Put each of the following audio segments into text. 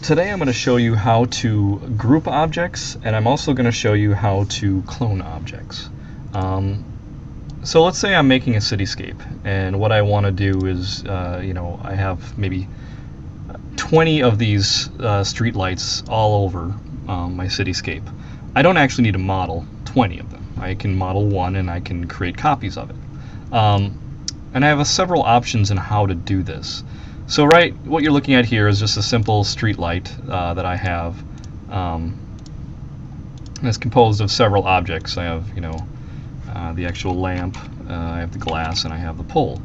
today I'm going to show you how to group objects, and I'm also going to show you how to clone objects. So let's say I'm making a cityscape, and what I want to do is, I have maybe 20 of these street lights all over my cityscape. I don't actually need to model 20 of them. I can model one and I can create copies of it. And I have several options in how to do this. So what you're looking at here is just a simple street light that I have. And it's composed of several objects. I have, the actual lamp, I have the glass, and I have the pole.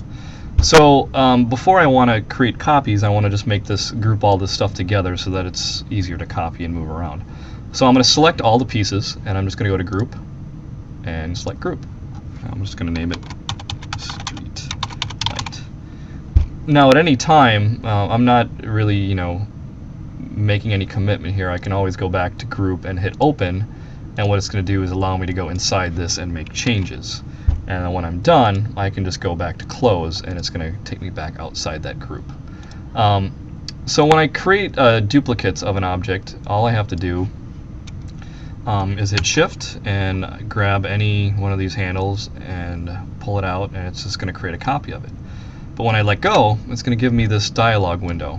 So before I want to create copies, I want to just group all this stuff together so that it's easier to copy and move around. So I'm going to select all the pieces, and I'm just going to go to Group and select Group. I'm just going to name it Street Light. Now at any time, I'm not really, making any commitment here. I can always go back to Group and hit Open, and what it's going to do is allow me to go inside this and make changes. And then when I'm done, I can just go back to Close, and it's going to take me back outside that group. So when I create duplicates of an object, all I have to do is hit Shift and grab any one of these handles and pull it out, and it's just going to create a copy of it. But when I let go, it's going to give me this dialog window,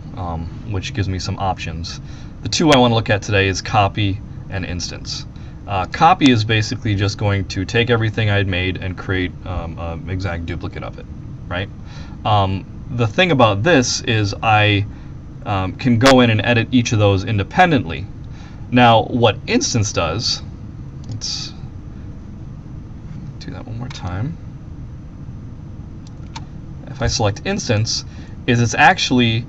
which gives me some options. The two I want to look at today is Copy and Instance. Copy is basically just going to take everything I'd made and create an exact duplicate of it, right? The thing about this is I can go in and edit each of those independently. Now, what Instance does, let's do that one more time. If I select Instance, it's actually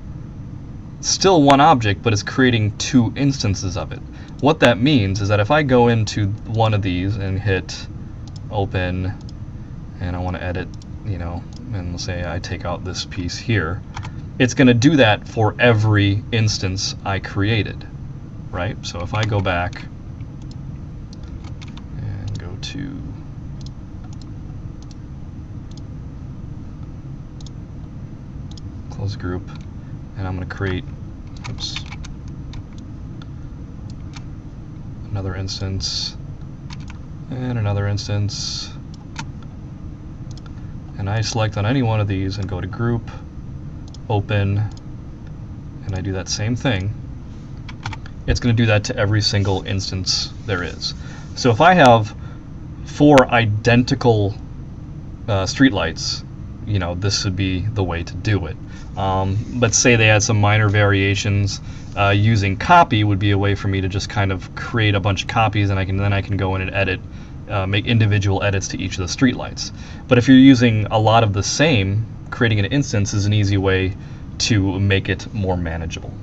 still one object, but it's creating two instances of it. What that means is that if I go into one of these and hit Open, and I want to edit, and let's say I take out this piece here, it's going to do that for every instance I created, right? So if I go back and go to Close Group, and I'm going to create, another instance, and another instance, and I select on any one of these and go to Group, Open, and I do that same thing. It's going to do that to every single instance there is. So if I have 4 identical streetlights, this would be the way to do it. But say they had some minor variations, using Copy would be a way for me to just kind of create a bunch of copies, and then I can go in and edit, make individual edits to each of the streetlights. But if you're using a lot of the same, creating an instance is an easy way to make it more manageable.